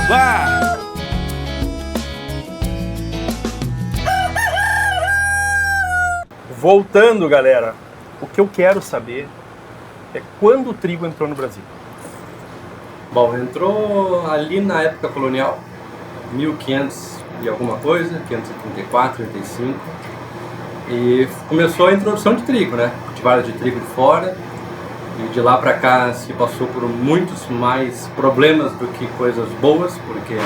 Bah! Voltando, galera, o que eu quero saber é quando o trigo entrou no Brasil. Bom, entrou ali na época colonial, 1500 e alguma coisa, 534, 35, e começou a introdução de trigo, né? Cultivaram de trigo de fora, e de lá para cá se passou por muitos mais problemas do que coisas boas, porque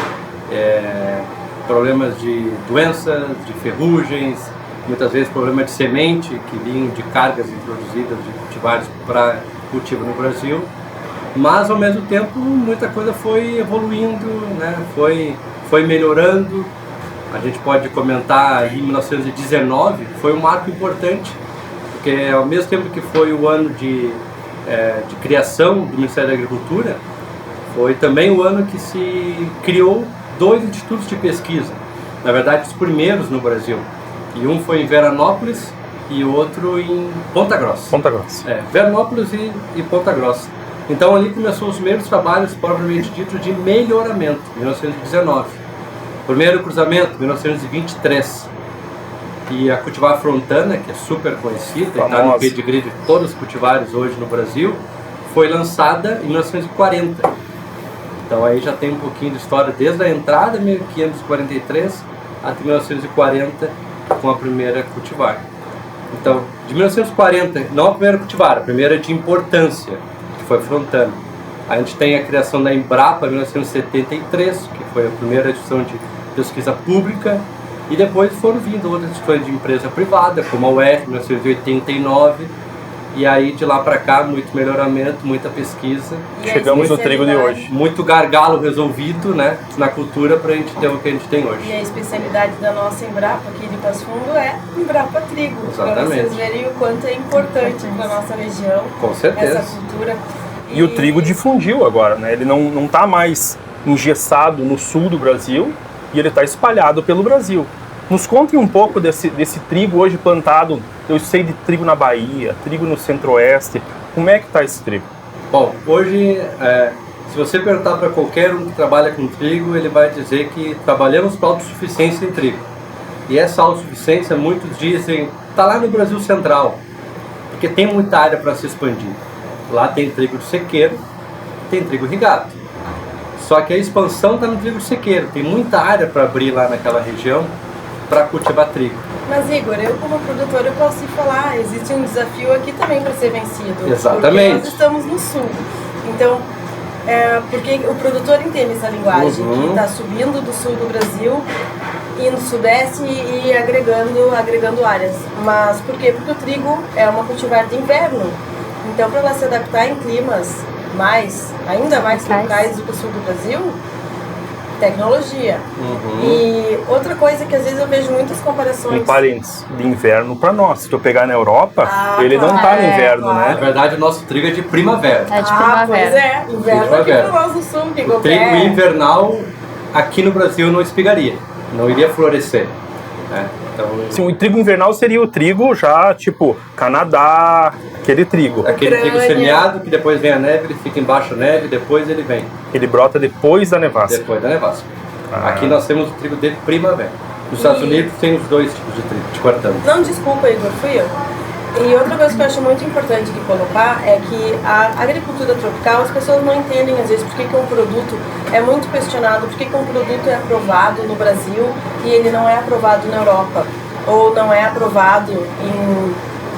problemas de doenças, de ferrugens, muitas vezes problemas de semente que vinham de cargas introduzidas de cultivares para cultivo no Brasil, mas ao mesmo tempo muita coisa foi evoluindo, né? Foi melhorando. A gente pode comentar em 1919 foi um marco importante, porque ao mesmo tempo que foi o ano de criação do Ministério da Agricultura, foi também o ano que se criou 2 institutos de pesquisa, na verdade os primeiros no Brasil. E um foi em Veranópolis e o outro em Ponta Grossa. Ponta Grossa. Veranópolis e Ponta Grossa. Então ali começou os primeiros trabalhos, propriamente dito, de melhoramento, em 1919. Primeiro cruzamento, 1923. E a cultivar Frontana, que é super conhecida, está no pedigree de todos os cultivares hoje no Brasil, foi lançada em 1940. Então aí já tem um pouquinho de história desde a entrada, 1543, até 1940, com a primeira cultivar. Então, de 1940, não a primeira cultivar, a primeira de importância, que foi Frontana. A gente tem a criação da Embrapa, em 1973, que foi a primeira edição de pesquisa pública, e depois foram vindo outras edições de empresa privada, como a UER, em 1989, e aí de lá para cá, muito melhoramento, muita pesquisa. Chegamos no trigo de hoje. Muito gargalo resolvido, né, na cultura para a gente ter o que a gente tem hoje. E a especialidade da nossa Embrapa aqui de Passo Fundo é Embrapa Trigo. Exatamente. Para vocês verem o quanto é importante para a nossa região. Com certeza. Essa cultura. E o trigo difundiu agora, né? Ele não está mais engessado no sul do Brasil e ele está espalhado pelo Brasil. Nos contem um pouco desse trigo hoje plantado. Eu sei de trigo na Bahia, trigo no Centro-Oeste. Como é que está esse trigo? Bom, hoje, se você perguntar para qualquer um que trabalha com trigo, ele vai dizer que trabalhamos para autossuficiência em trigo. E essa autossuficiência, muitos dizem, está lá no Brasil Central, porque tem muita área para se expandir. Lá tem trigo de sequeiro, tem trigo irrigado. Só que a expansão está no trigo sequeiro, tem muita área para abrir lá naquela região para cultivar trigo. Mas Igor, eu como produtor eu posso te falar, existe um desafio aqui também para ser vencido. Exatamente. Porque nós estamos no sul. Então, porque o produtor entende essa linguagem, que está subindo do sul do Brasil, indo do sudeste e agregando áreas. Mas por quê? Porque o trigo é uma cultivar de inverno. Então, para ela se adaptar em climas ainda mais locais do que o sul do Brasil, tecnologia. E outra coisa que às vezes eu vejo muitas comparações. Um parênteses, de inverno para nós. Se tu pegar na Europa, ele não está no inverno, né? Na verdade, o nosso trigo é de primavera. É de primavera. Pois é, inverno aqui para nós no sul. Que o trigo invernal aqui no Brasil não espigaria, não iria florescer. Então, sim, o trigo invernal seria o trigo já tipo Canadá, aquele trigo. Aquele trigo semeado que depois vem a neve, ele fica embaixo da neve, depois ele vem. Ele brota depois da nevasca. Depois da nevasca. Aqui nós temos o trigo de primavera. Nos Estados Unidos tem os 2 tipos de trigo, de quartano. Não, desculpa, Igor, fui eu. E outra coisa que eu acho muito importante de colocar é que a agricultura tropical, as pessoas não entendem às vezes por que um produto é muito questionado, por que um produto é aprovado no Brasil e ele não é aprovado na Europa, ou não é aprovado em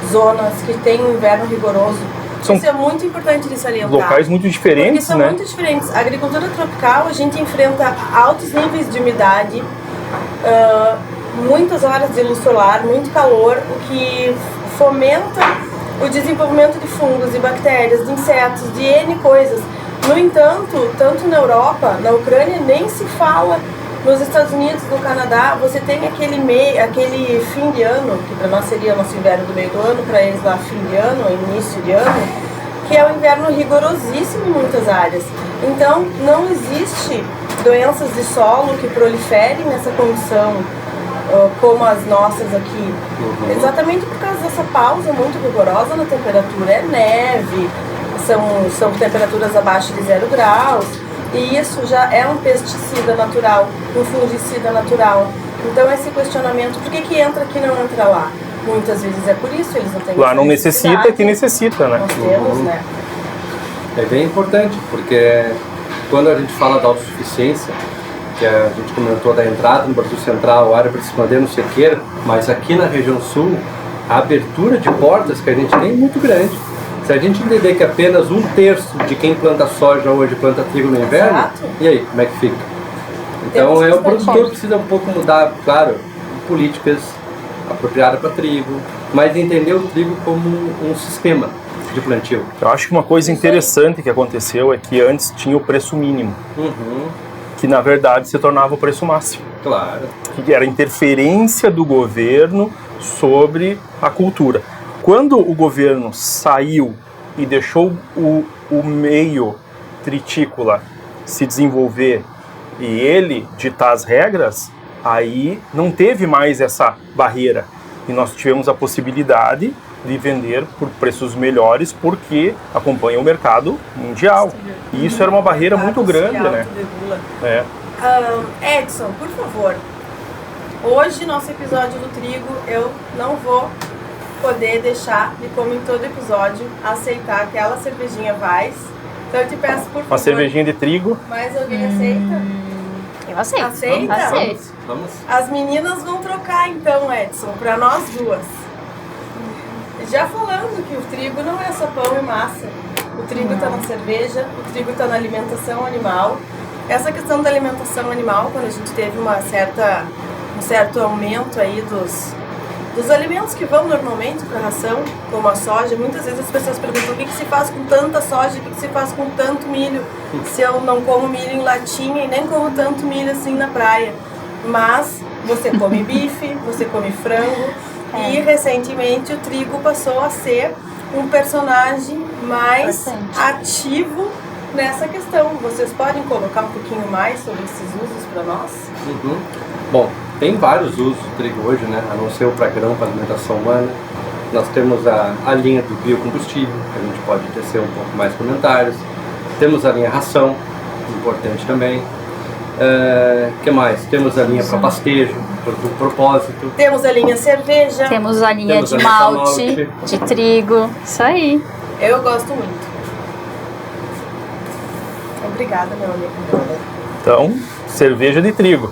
zonas que tem um inverno rigoroso. Isso é muito importante de salientar. Locais muito diferentes, porque são muito diferentes. A agricultura tropical, a gente enfrenta altos níveis de umidade, muitas horas de luz solar, muito calor, o que fomenta o desenvolvimento de fungos, de bactérias, de insetos, de N coisas. No entanto, tanto na Europa, na Ucrânia, nem se fala. Nos Estados Unidos, no Canadá, você tem aquele fim de ano, que para nós seria nosso inverno do meio do ano, para eles lá fim de ano, início de ano, que é um inverno rigorosíssimo em muitas áreas. Então, não existe doenças de solo que proliferem nessa condição como as nossas aqui. Exatamente por causa dessa pausa muito rigorosa na temperatura. É neve, são temperaturas abaixo de 0 graus. E isso já é um pesticida natural, um fungicida natural. Então esse questionamento, por que entra aqui e não entra lá? Muitas vezes é por isso, eles não têm Lá não necessita, aqui necessita, né? Nós temos, né? É bem importante, porque quando a gente fala da autossuficiência, que a gente comentou da entrada no Brasil Central, área para se esconder no sequeiro, mas aqui na região sul, a abertura de portas que a gente tem é muito grande. Se a gente entender que apenas 1/3 de quem planta soja hoje planta trigo no inverno, Exato. e aí, como é que fica? Então o produtor precisa um pouco mudar, claro, políticas apropriadas para trigo, mas entender o trigo como um sistema de plantio. Eu acho que uma coisa interessante que aconteceu é que antes tinha o preço mínimo, que na verdade se tornava o preço máximo. Claro. Que era a interferência do governo sobre a cultura. Quando o governo saiu e deixou o meio tritícola se desenvolver e ele ditar as regras, aí não teve mais essa barreira. E nós tivemos a possibilidade de vender por preços melhores porque acompanha o mercado mundial. E isso era uma barreira muito grande, né? É. Edson, por favor, hoje nosso episódio do trigo, eu não vou poder deixar de, como em todo episódio, aceitar aquela cervejinha Weiss. Então eu te peço, por favor. Uma cervejinha de trigo. Mais alguém aceita? Eu aceito. Aceita? Aceito. Vamos. As meninas vão trocar então, Edson, para nós duas. Já falando que o trigo não é só pão e massa. O trigo está na cerveja, o trigo está na alimentação animal. Essa questão da alimentação animal, quando a gente teve um certo aumento aí dos alimentos que vão normalmente para a ração, como a soja, muitas vezes as pessoas perguntam o que se faz com tanta soja, o que se faz com tanto milho, se eu não como milho em latinha e nem como tanto milho assim na praia. Mas você come bife, você come frango e recentemente o trigo passou a ser um personagem mais ativo nessa questão. Vocês podem colocar um pouquinho mais sobre esses usos para nós? Bom, tem vários usos do trigo hoje, né? A não ser o para grão, para alimentação humana. Nós temos a linha do biocombustível, que a gente pode tecer um pouco mais comentários. Temos a linha ração, importante também. Que mais? Temos a linha para pastejo, para propósito. Temos a linha cerveja. Temos a linha de malte, de trigo. Isso aí. Eu gosto muito. Obrigada, meu amigo. Então, cerveja de trigo.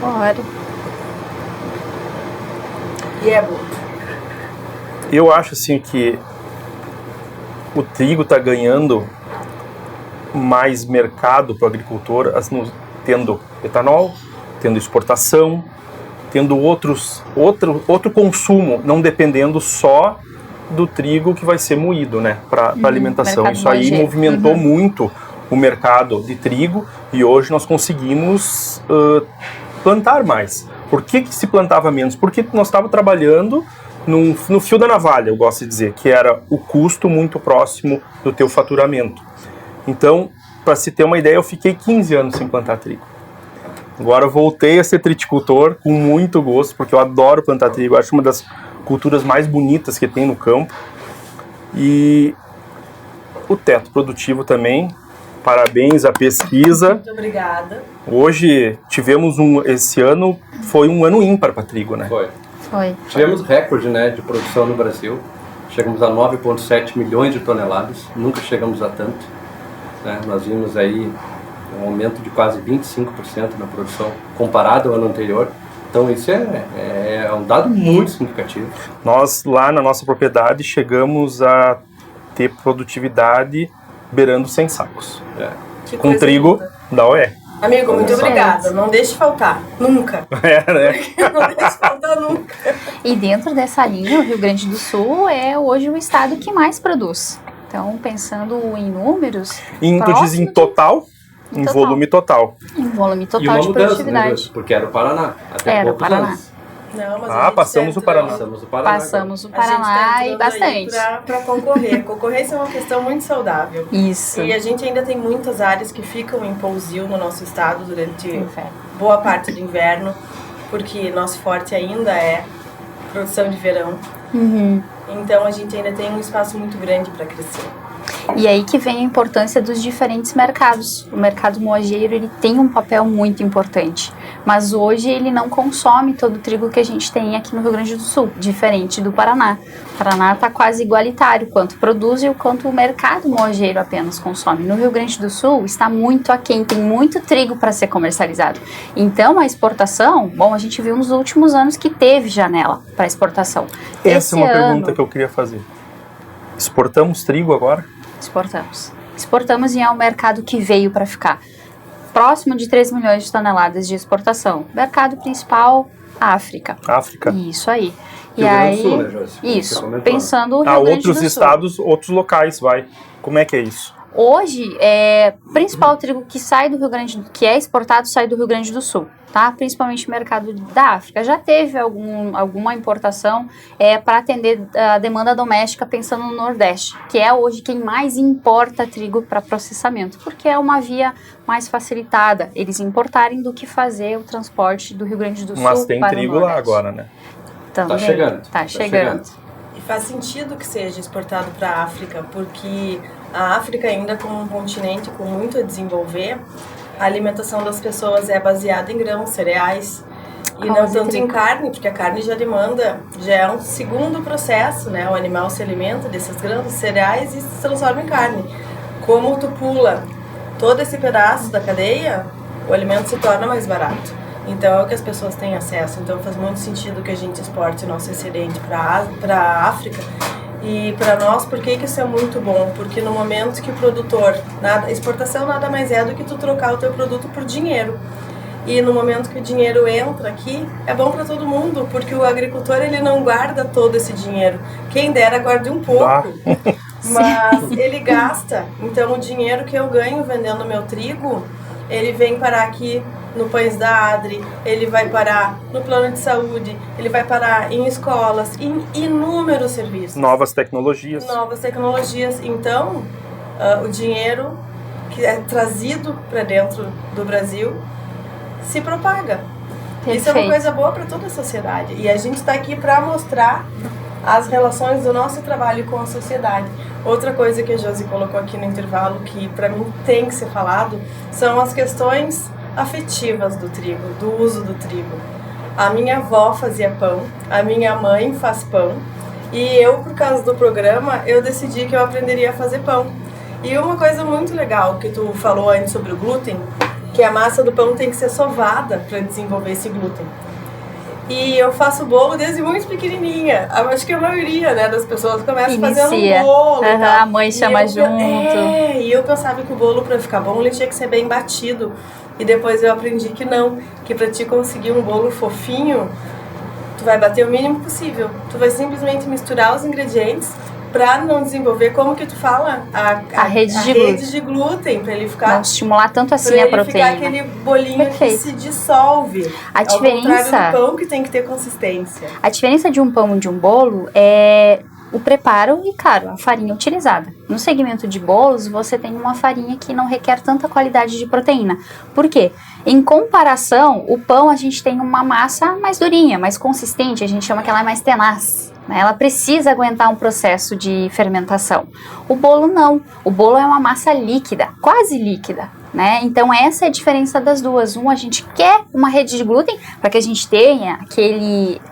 Bora. E é bom. Eu acho assim que o trigo está ganhando mais mercado para o agricultor, tendo etanol, tendo exportação, tendo outro consumo, não dependendo só do trigo que vai ser moído, né, para alimentação. Isso aí movimentou muito o mercado de trigo e hoje nós conseguimos plantar mais. Por que se plantava menos? Porque nós estávamos trabalhando no fio da navalha, eu gosto de dizer, que era o custo muito próximo do teu faturamento. Então, para se ter uma ideia, eu fiquei 15 anos sem plantar trigo. Agora eu voltei a ser triticultor com muito gosto, porque eu adoro plantar trigo, eu acho uma das culturas mais bonitas que tem no campo. E o teto produtivo também, parabéns à pesquisa. Muito obrigada. Hoje tivemos esse ano foi um ano ímpar para trigo, né? Foi. Tivemos recorde, né, de produção no Brasil. Chegamos a 9,7 milhões de toneladas, nunca chegamos a tanto. Né? Nós vimos aí um aumento de quase 25% na produção comparado ao ano anterior. Então isso é um dado muito significativo. Nós lá na nossa propriedade chegamos a ter produtividade beirando 100 sacos. Com trigo da OE. Amigo, muito obrigada. Não deixe faltar. Nunca. Né? Não deixe faltar nunca. E dentro dessa linha, o Rio Grande do Sul é hoje o estado que mais produz. Então, pensando em números... Tu diz em total? Em volume total. Em volume E total uma de mudança, produtividade. né, porque era o Paraná. Até Era o poucos Paraná. anos. Não, mas passamos o Paraná. Passamos o Paraná. Passamos o A gente tá Paraná e entrando bastante. aí pra concorrer. Concorrência é uma questão muito saudável. Isso. E a gente ainda tem muitas áreas que ficam em pousio no nosso estado durante Inferno. boa parte do inverno, porque nosso forte ainda é produção de verão. Então a gente ainda tem um espaço muito grande para crescer. E aí que vem a importância dos diferentes mercados. O mercado moageiro, ele tem um papel muito importante, mas hoje ele não consome todo o trigo que a gente tem aqui no Rio Grande do Sul, diferente do Paraná. O Paraná está quase igualitário, quanto produz e o quanto o mercado moageiro apenas consome. No Rio Grande do Sul está muito aquém, tem muito trigo para ser comercializado. Então a exportação, bom, a gente viu nos últimos anos que teve janela para exportação. Essa é uma pergunta que eu queria fazer. Exportamos trigo agora? Exportamos e é um mercado que veio para ficar. Próximo de 3 milhões de toneladas de exportação. Mercado principal, África. Isso aí. Rio Grande do Sul, né, Joyce? Isso, pensando o Rio Grande do Sul. Outros estados, outros locais, vai. Como é que é isso? Hoje, o principal trigo que sai do Rio Grande, que é exportado, sai do Rio Grande do Sul, tá? Principalmente o mercado da África. Já teve alguma importação para atender a demanda doméstica, pensando no Nordeste, que é hoje quem mais importa trigo para processamento, porque é uma via mais facilitada eles importarem do que fazer o transporte do Rio Grande do Sul para o Nordeste. Mas tem trigo lá agora, né? Também. Tá chegando. E faz sentido que seja exportado para a África, porque a África, ainda como um continente com muito a desenvolver, a alimentação das pessoas é baseada em grãos, cereais, e não tanto em carne, porque a carne já é um segundo processo, né? O animal se alimenta desses grãos, cereais e se transforma em carne. Como tu pula todo esse pedaço da cadeia, o alimento se torna mais barato. Então é o que as pessoas têm acesso. Então faz muito sentido que a gente exporte nosso excedente para a África. E para nós, por que isso é muito bom? Porque no momento que o produtor... exportação nada mais é do que tu trocar o teu produto por dinheiro. E no momento que o dinheiro entra aqui, é bom para todo mundo, porque o agricultor ele não guarda todo esse dinheiro. Quem dera guarde um pouco, mas ele gasta. Então o dinheiro que eu ganho vendendo meu trigo, ele vem parar aqui no Pães da Adri, ele vai parar no plano de saúde, ele vai parar em escolas, em inúmeros serviços. Novas tecnologias. Então, o dinheiro que é trazido para dentro do Brasil se propaga. Perfeito. Isso é uma coisa boa para toda a sociedade. E a gente está aqui para mostrar as relações do nosso trabalho com a sociedade. Outra coisa que a Josi colocou aqui no intervalo, que para mim tem que ser falado, são as questões afetivas do trigo, do uso do trigo. A minha avó fazia pão, a minha mãe faz pão, e eu, por causa do programa, eu decidi que eu aprenderia a fazer pão. E uma coisa muito legal que tu falou antes sobre o glúten, que a massa do pão tem que ser sovada para desenvolver esse glúten. E eu faço bolo desde muito pequenininha. Acho que a maioria, né, das pessoas começa fazendo um bolo. A mãe chama junto. E eu pensava que o bolo, para ficar bom, ele tinha que ser bem batido. E depois eu aprendi que não, que para te conseguir um bolo fofinho, tu vai bater o mínimo possível. Tu vai simplesmente misturar os ingredientes para não desenvolver, como que tu fala? A rede de glúten, para ele ficar... Não estimular tanto assim a proteína. Para ele ficar aquele bolinho que se dissolve. A diferença... Ao contrário do pão, que tem que ter consistência. A diferença de um pão e de um bolo é o preparo e, claro, a farinha utilizada. No segmento de bolos, você tem uma farinha que não requer tanta qualidade de proteína. Por quê? Em comparação, o pão a gente tem uma massa mais durinha, mais consistente, a gente chama que ela é mais tenaz. Ela precisa aguentar um processo de fermentação. O bolo não. O bolo é uma massa líquida, quase líquida, né? Então essa é a diferença das duas. A gente quer uma rede de glúten para que a gente tenha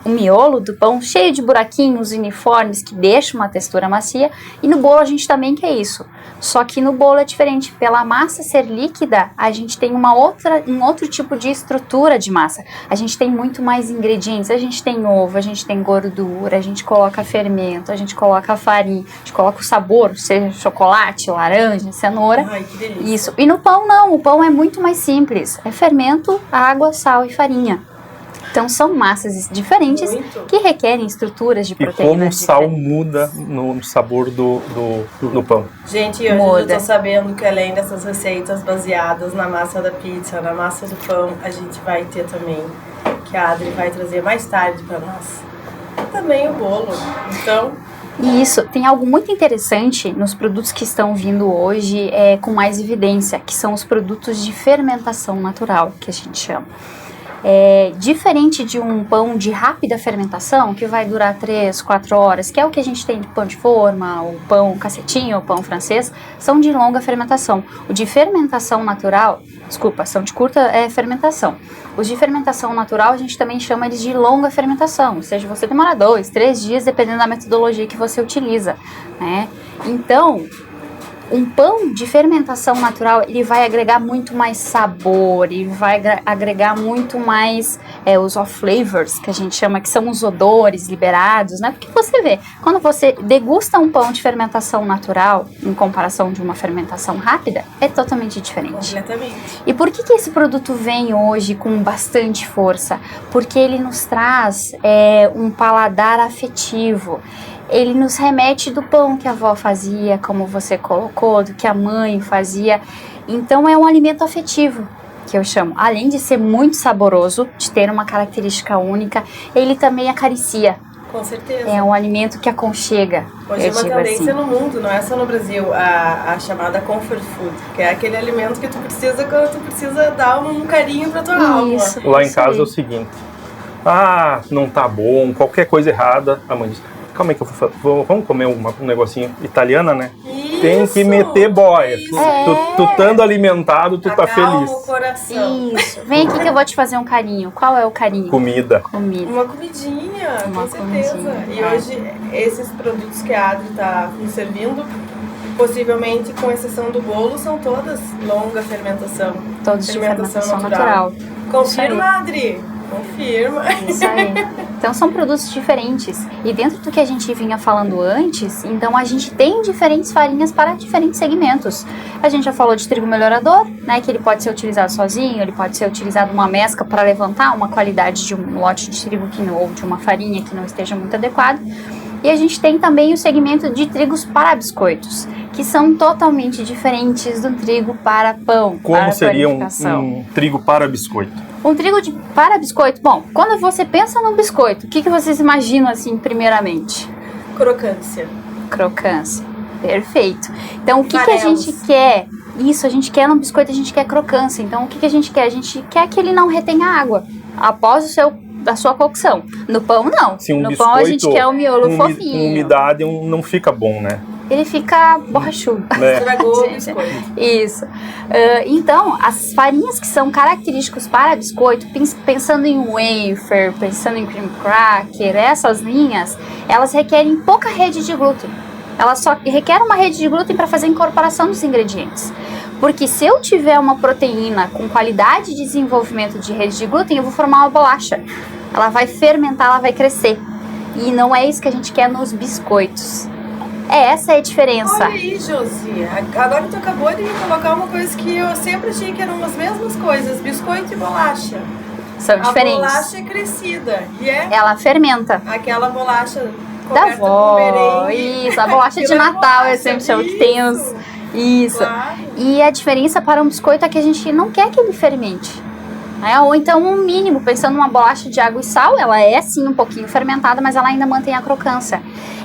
o miolo do pão cheio de buraquinhos uniformes que deixa uma textura macia. E no bolo a gente também quer isso. Só que no bolo é diferente. Pela massa ser líquida, a gente tem um outro tipo de estrutura de massa. A gente tem muito mais ingredientes. A gente tem ovo, a gente tem gordura, a gente coloca fermento, a gente coloca farinha, a gente coloca o sabor, seja chocolate, laranja, cenoura. Ai, que delícia. Isso. E no pão não, o pão é muito mais simples. É fermento, água, sal e farinha. Então são massas diferentes que requerem estruturas de proteína. E como o sal muda no sabor do pão? Gente, hoje eu tô sabendo que além dessas receitas baseadas na massa da pizza, na massa do pão, a gente vai ter também, que a Adri vai trazer mais tarde para nós, também o bolo. Então... E isso, tem algo muito interessante nos produtos que estão vindo hoje com mais evidência, que são os produtos de fermentação natural, que a gente chama. Diferente de um pão de rápida fermentação, que vai durar 3, 4 horas, que é o que a gente tem de pão de forma, o pão cacetinho, o pão francês, são de longa fermentação. O de fermentação natural, são de curta fermentação. Os de fermentação natural, a gente também chama eles de longa fermentação, ou seja, você demora 2, 3 dias, dependendo da metodologia que você utiliza, né? Então, um pão de fermentação natural, ele vai agregar muito mais sabor, ele vai agregar muito mais os off flavors, que a gente chama, que são os odores liberados, né? Porque você vê, quando você degusta um pão de fermentação natural, em comparação de uma fermentação rápida, é totalmente diferente. Completamente. E por que esse produto vem hoje com bastante força? Porque ele nos traz um paladar afetivo. Ele nos remete do pão que a avó fazia, como você colocou, do que a mãe fazia. Então é um alimento afetivo, que eu chamo. Além de ser muito saboroso, de ter uma característica única, ele também acaricia. Com certeza. É um alimento que aconchega. Hoje é uma tendência no mundo, não é só no Brasil, a chamada comfort food, que é aquele alimento que tu precisa quando tu precisa dar um carinho pra tua alma. Lá em casa é o seguinte, não tá bom, qualquer coisa errada, a mãe diz, calma aí que vamos comer um negocinho italiana, né? Isso, tem que meter boia. Tu estando alimentado, tu tá feliz. O coração. Isso. Vem aqui que eu vou te fazer um carinho. Qual é o carinho? Comida. Uma comidinha, Uma com certeza. comidinha. E hoje, esses produtos que a Adri tá nos servindo, possivelmente, com exceção do bolo, são todas longa fermentação. Todos de fermentação natural. Confirma, Adri? Confirma. Isso aí. Então são produtos diferentes. E dentro do que a gente vinha falando antes, então a gente tem diferentes farinhas para diferentes segmentos. A gente já falou de trigo melhorador, né? Que ele pode ser utilizado sozinho, ele pode ser utilizado uma mescla para levantar uma qualidade de um lote de trigo ou de uma farinha que não esteja muito adequado. E a gente tem também o segmento de trigos para biscoitos, que são totalmente diferentes do trigo para pão. Como seria um trigo para biscoito? Um trigo para biscoito, bom, quando você pensa num biscoito, o que vocês imaginam assim primeiramente? Crocância. Crocância, perfeito. Então o que a gente quer? Isso, a gente quer no biscoito, a gente quer crocância. Então o que a gente quer? A gente quer que ele não retenha água após da sua cocção. No pão, não. No pão a gente quer o miolo fofinho. Com umidade não fica bom, né? Ele fica borrachudo. Estragou o biscoito. Isso. Então, as farinhas que são características para biscoito, pensando em wafer, pensando em cream cracker, essas linhas, elas requerem pouca rede de glúten. Elas só requerem uma rede de glúten para fazer a incorporação dos ingredientes. Porque se eu tiver uma proteína com qualidade de desenvolvimento de rede de glúten, eu vou formar uma bolacha. Ela vai fermentar, ela vai crescer. E não é isso que a gente quer nos biscoitos. Essa é a diferença. Olha aí, Josi. Agora tu acabou de me colocar uma coisa que eu sempre achei que eram as mesmas coisas. Biscoito e bolacha. São diferentes. A bolacha é crescida. E ela fermenta. Aquela bolacha da avó. Isso, a bolacha de Natal, eu sempre chamo que tem os... Isso. Claro. E a diferença para um biscoito é que a gente não quer que ele fermente. Ou então um mínimo, pensando numa bolacha de água e sal, ela é sim um pouquinho fermentada, mas ela ainda mantém a crocância.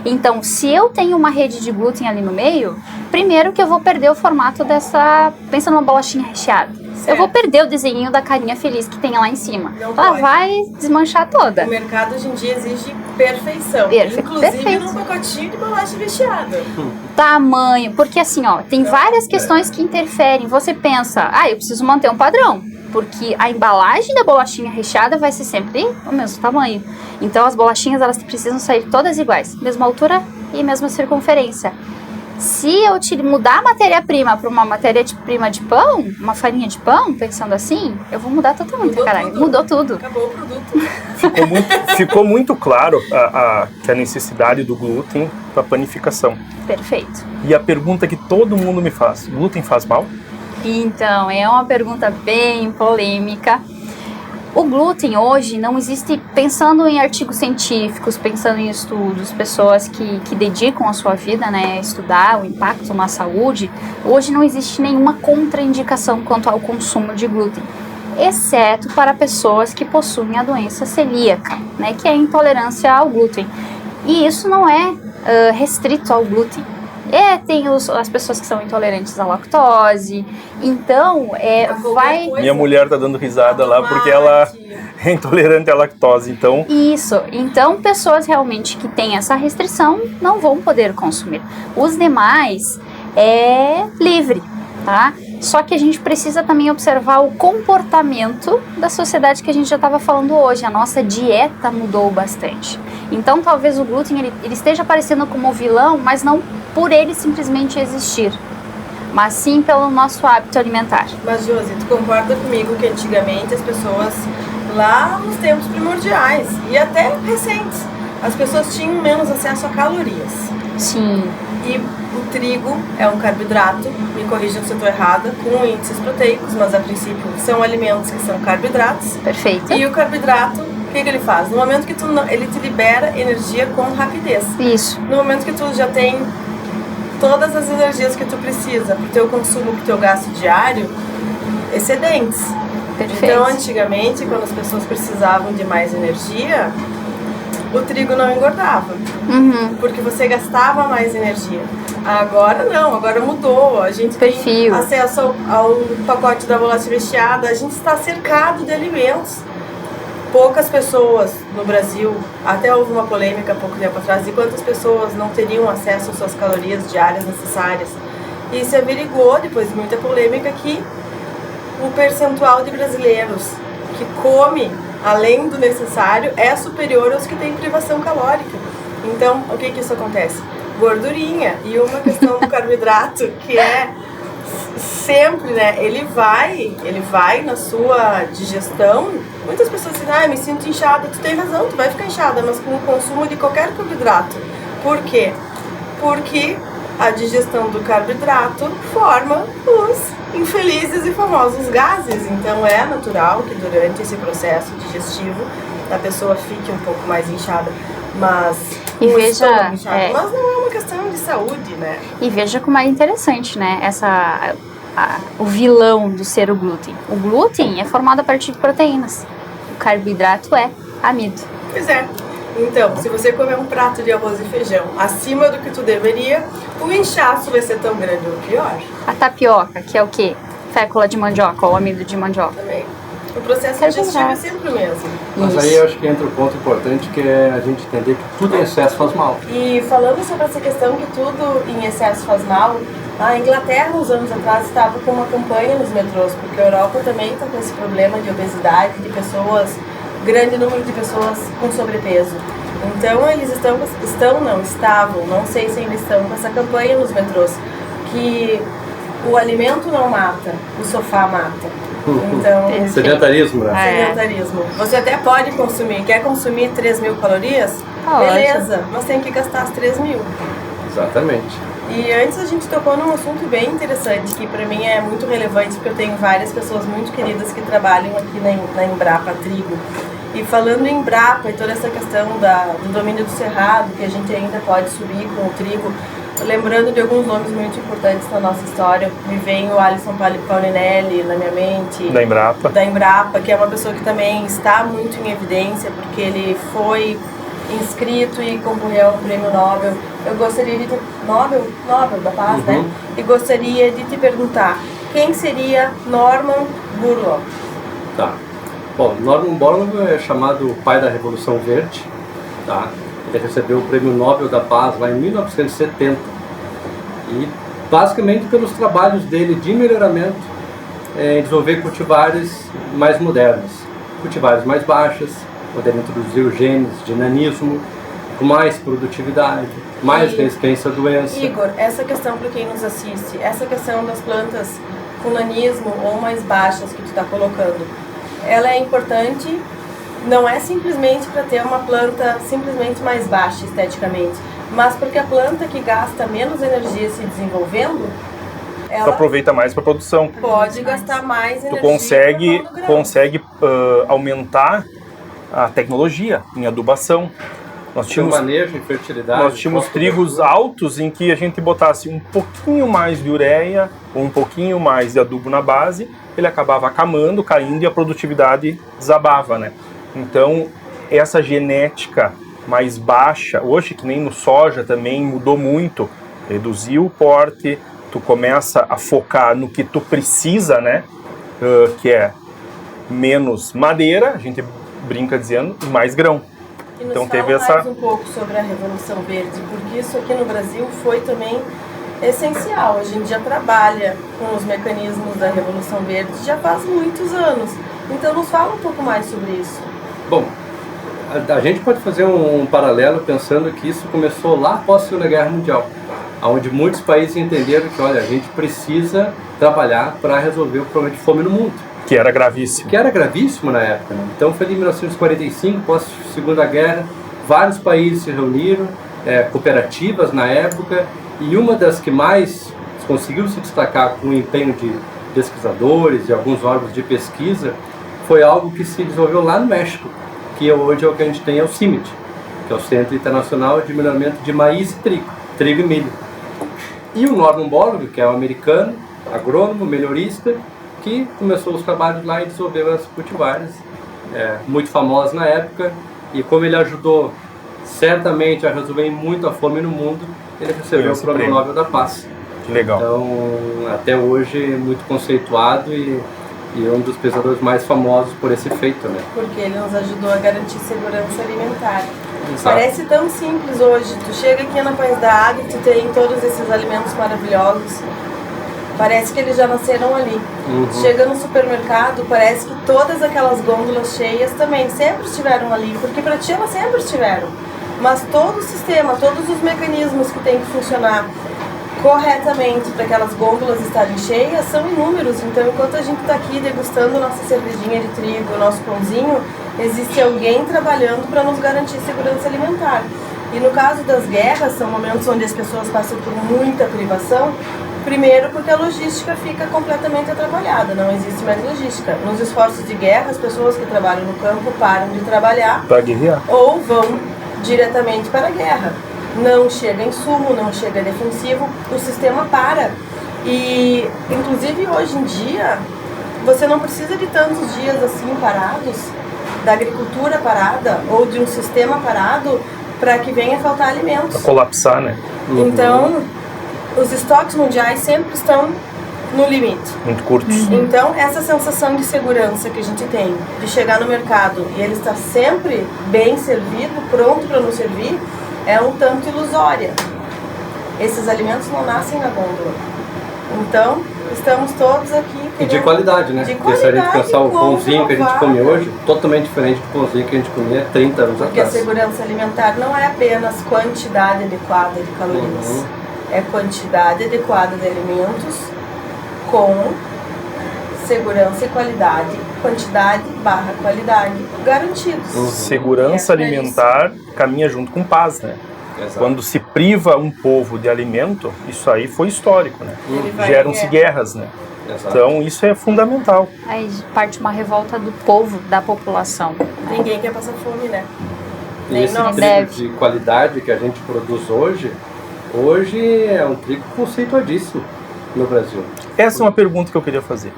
Então, se eu tenho uma rede de glúten ali no meio, primeiro que eu vou perder o formato dessa, pensa numa bolachinha recheada. Certo. Eu vou perder o desenho da carinha feliz que tem lá em cima. Ela vai desmanchar toda. O mercado hoje em dia exige perfeição. Inclusive num pacotinho de bolacha recheada. Tamanho, porque assim, tem várias questões que interferem. Você pensa, eu preciso manter um padrão. Porque a embalagem da bolachinha recheada vai ser sempre o mesmo tamanho. Então as bolachinhas elas precisam sair todas iguais, mesma altura e mesma circunferência. Se eu mudar a matéria-prima para uma matéria-prima de pão, uma farinha de pão, pensando assim, eu vou mudar totalmente, Mudou tudo. Acabou o produto. Ficou muito claro que a necessidade do glúten para a panificação. Perfeito. E a pergunta que todo mundo me faz, glúten faz mal? Então, é uma pergunta bem polêmica. O glúten hoje não existe, pensando em artigos científicos, pensando em estudos, pessoas que dedicam a sua vida, a estudar o impacto na saúde, hoje não existe nenhuma contraindicação quanto ao consumo de glúten, exceto para pessoas que possuem a doença celíaca, que é a intolerância ao glúten. E isso não é restrito ao glúten. Tem as pessoas que são intolerantes à lactose. Então, vai... Minha mulher tá dando risada lá porque ela é intolerante à lactose, então... Isso. Então, pessoas realmente que têm essa restrição não vão poder consumir. Os demais é livre, tá? Só que a gente precisa também observar o comportamento da sociedade que a gente já estava falando hoje. A nossa dieta mudou bastante. Então, talvez o glúten ele esteja aparecendo como vilão, mas não por ele simplesmente existir, mas sim pelo nosso hábito alimentar. Mas, Josi, tu concorda comigo que antigamente as pessoas, lá nos tempos primordiais e até recentes, as pessoas tinham menos acesso a calorias? Sim. E o trigo é um carboidrato, me corrijam se eu estou errada, com índices proteicos, mas a princípio são alimentos que são carboidratos. Perfeito. E o carboidrato, o que ele faz? No momento que ele te libera energia com rapidez. Isso. No momento que tu já tem todas as energias que tu precisa para o teu consumo, para o teu gasto diário, excedentes. Perfeito. Então, antigamente, quando as pessoas precisavam de mais energia, o trigo não engordava, porque você gastava mais energia. Agora não, agora mudou. A gente tem acesso ao pacote da bolacha recheada, a gente está cercado de alimentos. Poucas pessoas no Brasil, até houve uma polêmica há pouco tempo atrás, de quantas pessoas não teriam acesso às suas calorias diárias necessárias. E se averigou, depois de muita polêmica, que o percentual de brasileiros que come além do necessário é superior aos que têm privação calórica. Então, o que isso acontece? Gordurinha. E uma questão do carboidrato, que é sempre, né, ele vai na sua digestão. Muitas pessoas dizem, me sinto inchada. Tu tem razão, tu vai ficar inchada, mas com o consumo de qualquer carboidrato. Por quê? Porque a digestão do carboidrato forma os infelizes e famosos gases. Então é natural que durante esse processo digestivo a pessoa fique um pouco mais inchada. Mas mas não é uma questão de saúde, né? E veja como é interessante, né? O vilão do ser o glúten. O glúten é formado a partir de proteínas. O carboidrato é amido. Pois é. Então, se você comer um prato de arroz e feijão acima do que tu deveria, o inchaço vai ser tão grande ou pior. A tapioca, que é o quê? Fécula de mandioca ou amido de mandioca. Também. O processo digestivo é sempre o mesmo. Mas aí eu acho que entra o ponto importante, que é a gente entender que tudo em excesso faz mal. E falando sobre essa questão que tudo em excesso faz mal, a Inglaterra, uns anos atrás, estava com uma campanha nos metrôs, porque a Europa também está com esse problema de obesidade, de pessoas, grande número de pessoas com sobrepeso. Então eles estavam, não sei se ainda estão, com essa campanha nos metrôs, que o alimento não mata, o sofá mata. Então, sedentarismo, né? Sedentarismo. Você até pode consumir, quer consumir 3.000 calorias? Beleza, mas tem que gastar as 3.000. Exatamente. E antes a gente tocou num assunto bem interessante, que para mim é muito relevante, porque eu tenho várias pessoas muito queridas que trabalham aqui na Embrapa Trigo. E falando em Embrapa e toda essa questão do domínio do cerrado, que a gente ainda pode subir com o trigo, lembrando de alguns nomes muito importantes na nossa história, me vem o Alisson Paulinelli na minha mente. Da Embrapa, que é uma pessoa que também está muito em evidência, porque ele foi inscrito e concorreu ao Prêmio Nobel. Eu gostaria de Nobel da Paz, né? E gostaria de te perguntar, quem seria Norman Borlaug? Tá. Bom, Norman Borlaug é chamado o pai da Revolução Verde, tá? Ele recebeu o Prêmio Nobel da Paz lá em 1970 e basicamente pelos trabalhos dele de melhoramento em desenvolver cultivares mais modernos, cultivares mais baixas, poder introduzir os genes de nanismo, com mais produtividade, mais resistência à doença. Igor, essa questão para quem nos assiste, essa questão das plantas com nanismo ou mais baixas que tu está colocando, ela é importante, não é simplesmente para ter uma planta simplesmente mais baixa esteticamente, mas porque a planta que gasta menos energia se desenvolvendo, ela aproveita mais para produção. Pode gastar mais energia. Tu consegue aumentar a tecnologia em adubação. Nós tínhamos manejo e fertilidade. Nós tínhamos trigos altos em que a gente botasse um pouquinho mais de ureia ou um pouquinho mais de adubo na base, ele acabava acamando, caindo e a produtividade desabava, né? Então, essa genética mais baixa, hoje que nem no soja também mudou muito, reduzir o porte, tu começa a focar no que tu precisa, né? Que é menos madeira, a gente brinca dizendo, e mais grão. E nos Então fala teve essa... mais um pouco sobre a Revolução Verde, porque isso aqui no Brasil foi também essencial. A gente já trabalha com os mecanismos da Revolução Verde já faz muitos anos. Então nos fala um pouco mais sobre isso. Bom, a gente pode fazer um paralelo pensando que isso começou lá após a Segunda Guerra Mundial, onde muitos países entenderam que, olha, a gente precisa trabalhar para resolver o problema de fome no mundo. Que era gravíssimo. Que era gravíssimo na época, né? Então foi em 1945, pós Segunda Guerra, vários países se reuniram, cooperativas na época, e uma das que mais conseguiu se destacar com o empenho de pesquisadores e alguns órgãos de pesquisa foi algo que se desenvolveu lá no México, que hoje é o que a gente tem, é o CIMMYT, que é o Centro Internacional de Melhoramento de Maíz e Trigo e Milho. E o Norman Borlaug, que é um americano, agrônomo, melhorista, que começou os trabalhos lá e desenvolveu as cultivares, muito famosas na época, e como ele ajudou certamente a resolver muito a fome no mundo, ele recebeu o Prêmio Nobel da Paz. Que legal. Então, até hoje, muito conceituado e um dos pesquisadores mais famosos por esse feito, né? Porque ele nos ajudou a garantir segurança alimentar. Exato. Parece tão simples hoje. Tu chega aqui na Pães da Águia e tu tem todos esses alimentos maravilhosos. Parece que eles já nasceram ali. Chega no supermercado, parece que todas aquelas gôndolas cheias também sempre estiveram ali, porque para ti elas sempre estiveram. Mas todo o sistema, todos os mecanismos que tem que funcionar corretamente para aquelas gôndolas estarem cheias são inúmeros. Então, enquanto a gente está aqui degustando nossa cervejinha de trigo, nosso pãozinho, existe alguém trabalhando para nos garantir segurança alimentar. E no caso das guerras, são momentos onde as pessoas passam por muita privação. Primeiro, porque a logística fica completamente atrapalhada, não existe mais logística. Nos esforços de guerra, as pessoas que trabalham no campo param de trabalhar Para guerrear. ou vão diretamente para a guerra. Não chega insumo, não chega defensivo, o sistema para. E, inclusive, hoje em dia, você não precisa de tantos dias assim parados, da agricultura parada ou de um sistema parado, para que venha faltar alimentos. Para colapsar, né? Então, os estoques mundiais sempre estão no limite. Muito curtos. Então, essa sensação de segurança que a gente tem, de chegar no mercado e ele estar sempre bem servido, pronto para nos servir, é um tanto ilusória. Esses alimentos não nascem na gôndola. Então, estamos todos aqui... E de qualidade, né? Porque se a gente pensar o pãozinho que a gente come hoje, totalmente diferente do pãozinho que a gente comia 30 anos Porque atrás. a segurança alimentar não é apenas quantidade adequada de calorias. É quantidade adequada de alimentos com segurança e qualidade, quantidade/qualidade garantidos. Segurança alimentar caminha junto com paz, né? Exato. Quando se priva um povo de alimento, isso aí foi histórico, né? vai Geram-se em guerras, né? Exato. Então isso é fundamental. Aí parte uma revolta do povo, da população. Ninguém quer passar fome, né? E Nem esse nós. trigo de qualidade que a gente produz hoje é um trigo conceituadíssimo no Brasil. Essa é uma pergunta que eu queria fazer.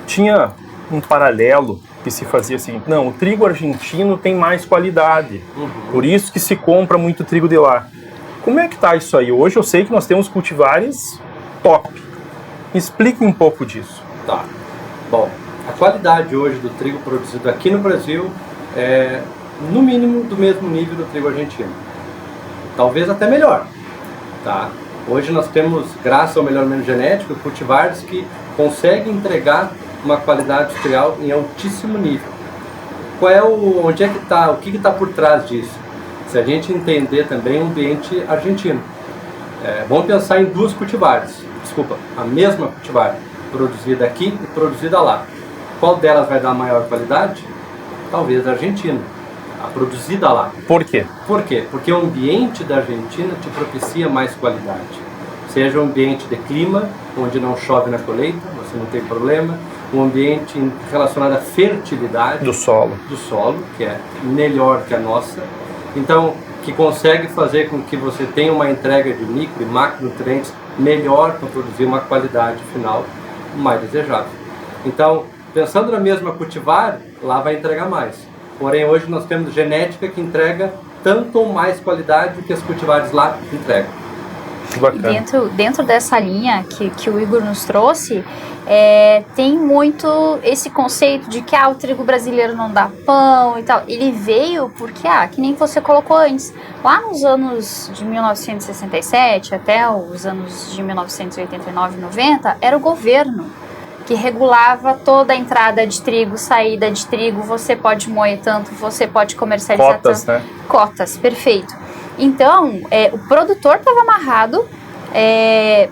Tinha um paralelo que se fazia assim, não, o trigo argentino tem mais qualidade, por isso que se compra muito trigo de lá. Como é que tá isso aí? Hoje eu sei que nós temos cultivares top. Explique um pouco disso. Tá. Bom, a qualidade hoje do trigo produzido aqui no Brasil é, no mínimo, do mesmo nível do trigo argentino. Talvez até melhor. Tá? Hoje nós temos, graças ao melhoramento genético, cultivares que conseguem entregar uma qualidade industrial em altíssimo nível. Onde é que está, o que está por trás disso? Se a gente entender também o ambiente argentino. Vamos pensar em duas cultivares, a mesma cultivar, produzida aqui e produzida lá. Qual delas vai dar maior qualidade? Talvez a Argentina, a produzida lá. Por quê? Por quê? Porque o ambiente da Argentina te propicia mais qualidade. Seja um ambiente de clima, onde não chove na colheita, você não tem problema. Um ambiente relacionado à fertilidade Do solo. que é melhor que a nossa. Então, que consegue fazer com que você tenha uma entrega de micro e macronutrientes melhor para produzir uma qualidade final mais desejável. Então, pensando na mesma cultivar, lá vai entregar mais. Porém, hoje nós temos genética que entrega tanto ou mais qualidade do que as cultivares lá entregam. Que bacana. E dentro dessa linha que o Igor nos trouxe, tem muito esse conceito de que o trigo brasileiro não dá pão e tal. Ele veio porque, que nem você colocou antes, lá nos anos de 1967 até os anos de 1989, 90, era o governo que regulava toda a entrada de trigo, saída de trigo, você pode moer tanto, você pode comercializar Cotas, tanto. né? Cotas, perfeito. Então, o produtor estava amarrado,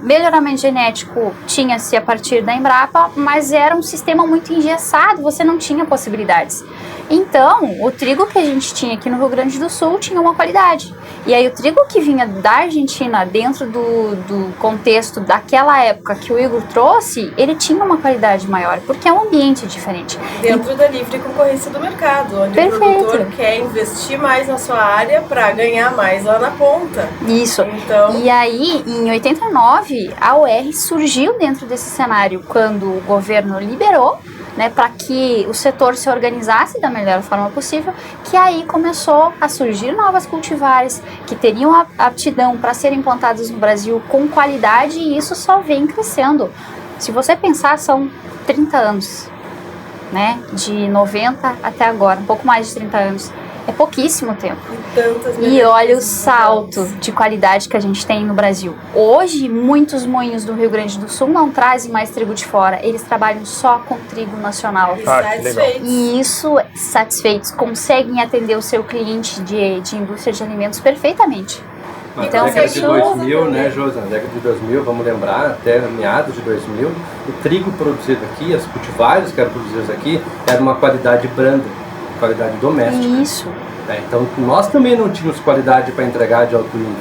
melhoramento genético tinha-se a partir da Embrapa, mas era um sistema muito engessado, você não tinha possibilidades. Então, o trigo que a gente tinha aqui no Rio Grande do Sul tinha uma qualidade. E aí o trigo que vinha da Argentina, dentro do contexto daquela época que o Igor trouxe, ele tinha uma qualidade maior, porque é um ambiente diferente. Dentro da livre concorrência do mercado, onde Perfeito. o produtor quer investir mais na sua área para ganhar mais lá na ponta. Isso. Então, E aí, em 89, a UR surgiu dentro desse cenário, quando o governo liberou, né, para que o setor se organizasse da melhor forma possível, que aí começou a surgir novas cultivares que teriam aptidão para serem plantadas no Brasil com qualidade, e isso só vem crescendo. Se você pensar, são 30 anos, né, de 90 até agora, um pouco mais de 30 anos. É pouquíssimo tempo. E olha o salto de qualidade que a gente tem no Brasil. Hoje, muitos moinhos do Rio Grande do Sul não trazem mais trigo de fora. Eles trabalham só com trigo nacional. Que legal. E isso, satisfeitos, conseguem atender o seu cliente de indústria de alimentos perfeitamente. Na Então, década de isso- 2000, né, Josi? Na década de 2000, vamos lembrar, até meados de 2000, o trigo produzido aqui, as cultivares que eram produzidas aqui, era uma qualidade branda, qualidade doméstica. Isso. Então, nós também não tínhamos qualidade para entregar de alto nível.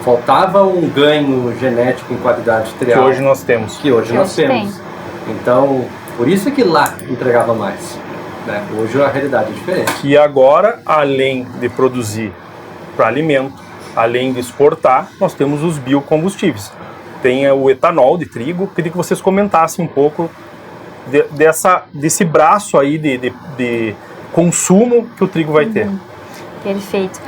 Faltava um ganho genético em qualidade Que trial. hoje nós temos. Que hoje Que nós hoje temos. Então, por isso é que lá entregava mais. Né? Hoje a realidade é diferente. E agora, além de produzir para alimento, além de exportar, nós temos os biocombustíveis. Tem o etanol de trigo. Queria que vocês comentassem um pouco desse braço aí de consumo que o trigo vai ter. Perfeito.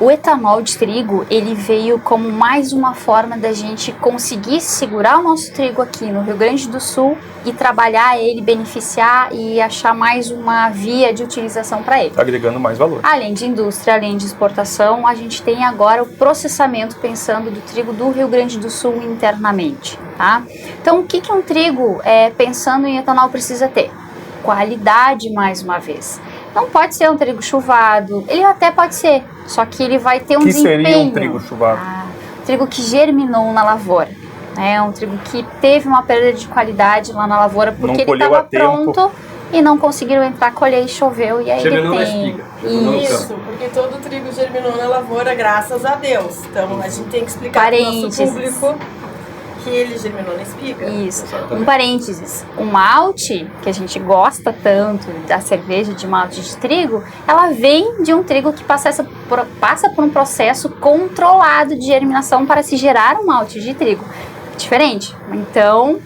O etanol de trigo, ele veio como mais uma forma da gente conseguir segurar o nosso trigo aqui no Rio Grande do Sul e trabalhar ele, beneficiar e achar mais uma via de utilização para ele. Agregando mais valor. Além de indústria, além de exportação, a gente tem agora o processamento pensando do trigo do Rio Grande do Sul internamente, tá? Então, o que um trigo, pensando em etanol, precisa ter? Qualidade, mais uma vez. Não pode ser um trigo chuvado, ele até pode ser, só que ele vai ter um desempenho. seria um trigo chuvado? Trigo que germinou na lavoura, né? Um trigo que teve uma perda de qualidade lá na lavoura porque ele estava pronto e não conseguiram entrar, colher e choveu, e aí Germinou na ele tem... espiga. Germinou no Isso, campo. porque todo trigo germinou na lavoura, graças a Deus. Então a gente tem que explicar para o nosso público que ele germinou na espiga. Isso. Exatamente. Um parênteses, o malte, que a gente gosta tanto da cerveja de malte de trigo, ela vem de um trigo que passa por um processo controlado de germinação para se gerar um malte de trigo. Diferente. Então,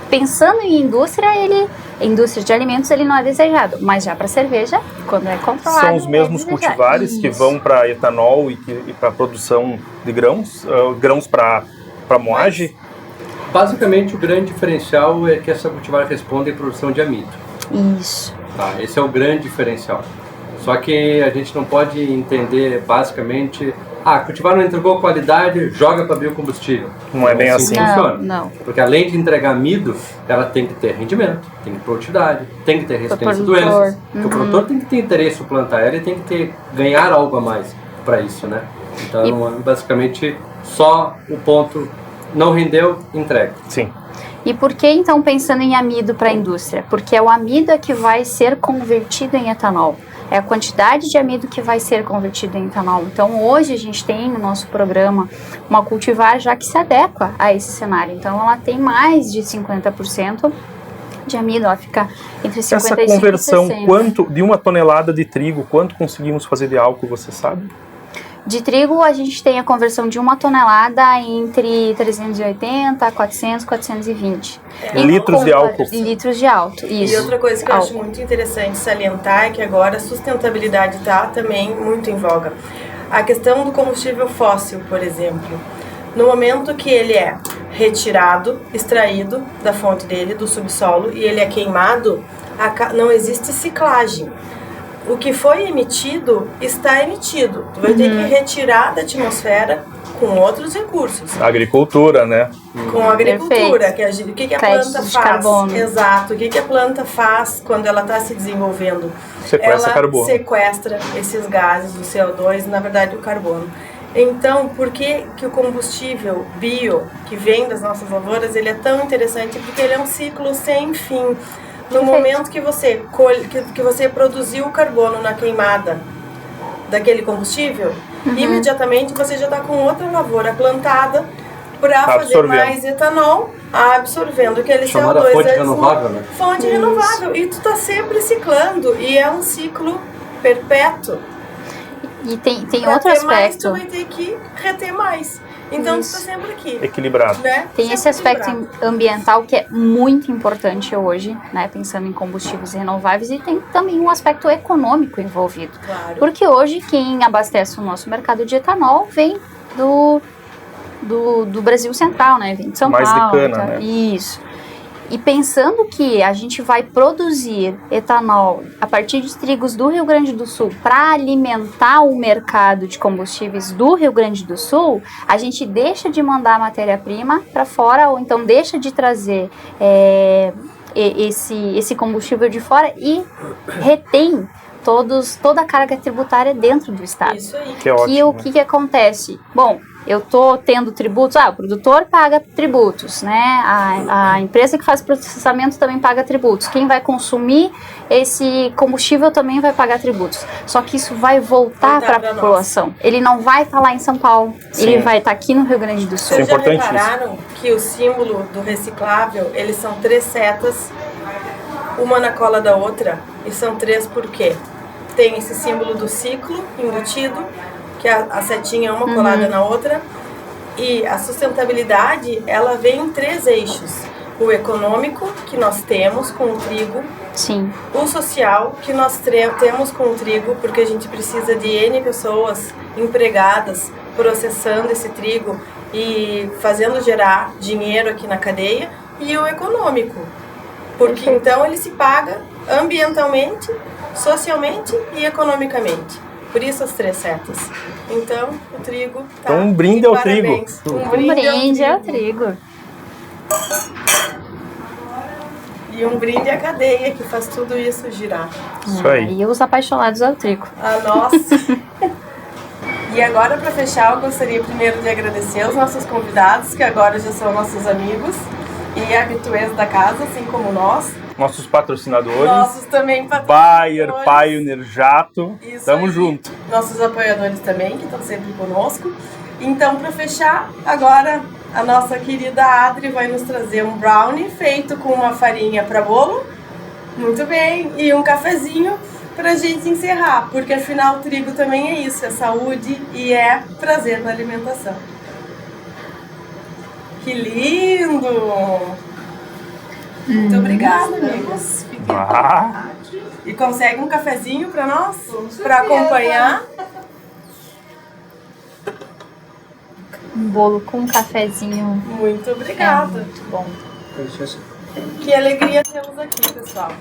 pensando em indústria, indústria de alimentos, ele não é desejado, mas já para cerveja, quando é controlado, São os mesmos cultivares que vão para etanol e para produção de grãos, grãos para moagem. Basicamente, o grande diferencial é que essa cultivar responde à produção de amido. Isso. Tá? Esse é o grande diferencial. Só que a gente não pode entender basicamente, cultivar não entregou qualidade, joga para biocombustível. Não é bem assim. Funciona. Não. Porque além de entregar amido, ela tem que ter rendimento, tem que ter produtividade, tem que ter resistência a doenças. Porque o produtor tem que ter interesse em plantar ela e tem que ganhar algo a mais para isso, né? Então, basicamente, só o ponto não rendeu, entrega. Sim. E por que então pensando em amido para a indústria? Porque é o amido que vai ser convertido em etanol. É a quantidade de amido que vai ser convertido em etanol. Então hoje a gente tem no nosso programa uma cultivar já que se adequa a esse cenário. Então ela tem mais de 50% de amido, ela fica entre 55% Essa conversão, e 60%. quanto de uma tonelada de trigo, quanto conseguimos fazer de álcool, você sabe? De trigo, a gente tem a conversão de 1 tonelada entre 380, 400, 420. Litros de álcool. Litros de álcool, isso. E outra coisa que eu acho muito interessante salientar é que agora a sustentabilidade está também muito em voga. A questão do combustível fóssil, por exemplo. No momento que ele é retirado, extraído da fonte dele, do subsolo, e ele é queimado, não existe ciclagem. O que foi emitido, está emitido. Tu vai ter que retirar da atmosfera com outros recursos. Agricultura, né? Com a agricultura. O que a planta faz? Carbono. Exato. O que a planta faz quando ela está se desenvolvendo? Sequestra ela carbono. sequestra esses gases, o CO2, na verdade o carbono. Então, por que o combustível bio, que vem das nossas lavouras, ele é tão interessante? Porque ele é um ciclo sem fim. No momento que você produziu o carbono na queimada daquele combustível, imediatamente você já está com outra lavoura plantada para fazer mais etanol, absorvendo aquele chamada CO2. Fonte renovável, né? Fonte renovável. E tu está sempre ciclando. E é um ciclo perpétuo. E tem Pra outro ter mais, tu aspecto. vai ter que reter mais. Então, tu está sempre aqui. Equilibrado. Né? Tem Sempre esse aspecto equilibrado. ambiental que é muito importante hoje, né? Pensando em combustíveis renováveis, e tem também um aspecto econômico envolvido. Claro. Porque hoje quem abastece o nosso mercado de etanol vem do Brasil Central, né? Vem de São Mais de Paulo. cana, tá? né? Isso. E pensando que a gente vai produzir etanol a partir de trigos do Rio Grande do Sul para alimentar o mercado de combustíveis do Rio Grande do Sul, a gente deixa de mandar a matéria-prima para fora, ou então deixa de trazer esse combustível de fora e retém toda a carga tributária dentro do estado. Isso aí. Que é ótimo. E o que acontece? Bom, eu tô tendo tributos, o produtor paga tributos, né? A empresa que faz processamento também paga tributos. Quem vai consumir esse combustível também vai pagar tributos. Só que isso vai voltar para a população. Ele não vai estar lá em São Paulo, ele vai estar aqui no Rio Grande do Sul. Vocês já importantíssimo. repararam que o símbolo do reciclável, eles são 3 setas, uma na cola da outra, e são 3 por quê? Tem esse símbolo do ciclo embutido, que a setinha é uma colada na outra, e a sustentabilidade, ela vem em 3 eixos. O econômico, que nós temos com o trigo, Sim. o social, que nós temos com o trigo, porque a gente precisa de N pessoas empregadas processando esse trigo e fazendo gerar dinheiro aqui na cadeia, e o econômico, porque então ele se paga ambientalmente, socialmente e economicamente. Por isso as 3 setas. Então, o trigo tá. Então, um brinde ao Parabéns. trigo. Um Um brinde brinde ao ao trigo. trigo. E um brinde à cadeia que faz tudo isso girar. Isso aí. E os apaixonados ao trigo. A nossa. E agora, para fechar, eu gostaria primeiro de agradecer os nossos convidados, que agora já são nossos amigos e habituês da casa, assim como nós. Nossos patrocinadores. Nossos também Bayer, patrocinadores. Pioneer, Jato. Isso Tamo aí. junto. Nossos apoiadores também, que estão sempre conosco. Então, para fechar, agora a nossa querida Adri vai nos trazer um brownie feito com uma farinha para bolo. Muito bem. E um cafezinho pra gente encerrar, porque afinal o trigo também é isso, é saúde e é prazer na alimentação. Que lindo! Muito obrigada, amigos. Ah, E consegue um cafezinho pra nós? Pra acompanhar? Um bolo com um cafezinho. Muito É obrigada. muito bom. Que alegria tê-los aqui, pessoal.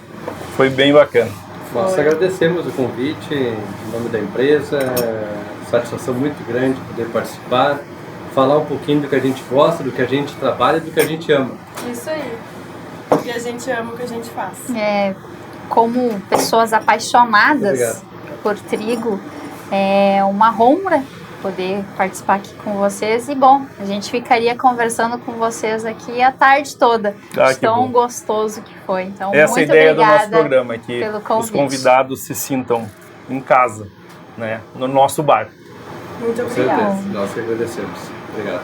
foi bem bacana. Nós agradecemos o convite em nome da empresa, satisfação muito grande poder participar, falar um pouquinho do que a gente gosta, do que a gente trabalha e do que a gente ama. Isso aí. E a gente ama o que a gente faz. Como pessoas apaixonadas Obrigado. por trigo, é uma honra poder participar aqui com vocês. E bom, a gente ficaria conversando com vocês aqui a tarde toda. Ah, De que tão bom. gostoso que foi. Então, Essa é a muito ideia do nosso obrigada programa, que pelo os convite. convidados se sintam em casa, né, no nosso bar. Muito Com obrigada. certeza, nós que agradecemos. Obrigado.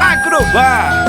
Agrobar